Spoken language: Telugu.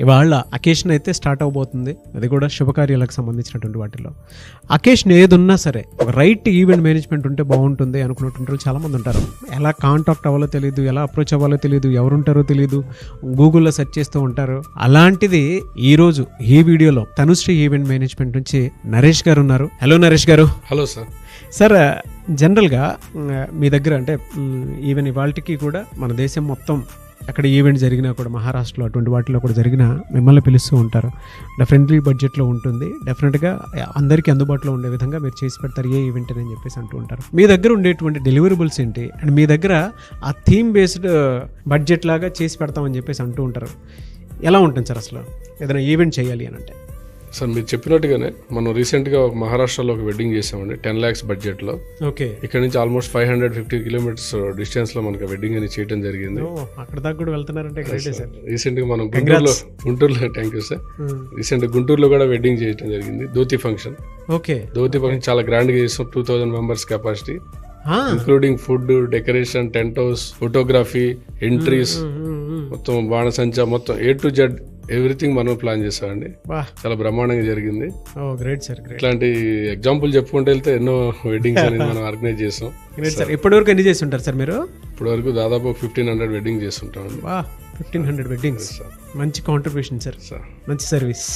ఇవాళ అకేషన్ అయితే స్టార్ట్ అవబోతుంది, అది కూడా శుభకార్యాలకు సంబంధించినటువంటి వాటిలో. అకేషన్ ఏదున్నా సరే ఒక రైట్ ఈవెంట్ మేనేజ్మెంట్ ఉంటే బాగుంటుంది అనుకున్నటువంటి వాళ్ళు చాలామంది ఉంటారు. ఎలా కాంటాక్ట్ అవ్వాలో తెలియదు, ఎలా అప్రోచ్ అవ్వాలో తెలియదు, ఎవరుంటారో తెలియదు, గూగుల్లో సెర్చ్ చేస్తూ ఉంటారు. అలాంటిది ఈరోజు ఈ వీడియోలో తనుశ్రీ ఈవెంట్ మేనేజ్మెంట్ నుంచి నరేష్ గారు ఉన్నారు. హలో నరేష్ గారు. Hello sir. సార్, జనరల్గా మీ దగ్గర అంటే ఈవెన్ ఇవాళకి కూడా మన దేశం మొత్తం అక్కడ ఈవెంట్ జరిగినా కూడా, మహారాష్ట్రలో అటువంటి వాటిలో కూడా జరిగినా మిమ్మల్ని పిలుస్తూ ఉంటారు. ఫ్రెండ్లీ బడ్జెట్లో ఉంటుంది, డెఫినెట్గా అందరికీ అందుబాటులో ఉండే విధంగా మీరు చేసి పెడతారు ఏ ఈవెంట్ అని చెప్పేసి అంటూ ఉంటారు. మీ దగ్గర ఉండేటువంటి డెలివరబుల్స్ ఏంటి, అండ్ మీ దగ్గర ఆ థీమ్ బేస్డ్ బడ్జెట్ లాగా చేసి పెడతామని చెప్పేసి అంటూ ఉంటారు. ఎలా ఉంటుంది సార్ అసలు ఏదైనా ఈవెంట్ చేయాలి అని అంటే? సార్, మీరు చెప్పినట్టుగానే మనం రీసెంట్గా ఒక మహారాష్ట్రలో ఒక వెడ్డింగ్ చేసామండి 10 lakhs బడ్జెట్లో. ఓకే. ఇక్కడ నుంచి ఆల్మోస్ట్ 550 kilometers డిస్టెన్స్లో మనకి వెడ్డింగ్ అని చేయడం జరిగింది. అక్కడ దాకా కూడా వెళ్తున్నారంటే గ్రేట్ సార్. రీసెంట్గా మనం గుంటూరులో థ్యాంక్ యూ సార్. రీసెంట్గా గుంటూరులో కూడా వెడ్డింగ్ చేయడం జరిగింది, dhoti function. Okay. Dhoti function చాలా గ్రాండ్గా చేస్తాం, 2000 members capacity, including food, decoration, tent house, photography, entries, మొత్తం బాణసంచా, మొత్తం A to Z ఎవ్రీథింగ్ మనం ప్లాన్ చేసామండి. చాలా బ్రహ్మాండంగా జరిగింది. ఇట్లాంటి ఎగ్జాంపుల్ చెప్పుకుంటూ వెళ్తే ఎన్నో వెడ్డింగ్స్ అనేది మనం ఆర్గనైజ్ చేస్తాం. ఇప్పటివరకు ఎన్ని చేసి ఉంటారు సార్ మీరు? ఇప్పటి వరకు దాదాపు 1500 వెడ్డింగ్ చేస్తుంటాం. 1500 వెడ్డింగ్స్, మంచి కాంట్రిబ్యూషన్ సార్, మంచి సర్వీస్.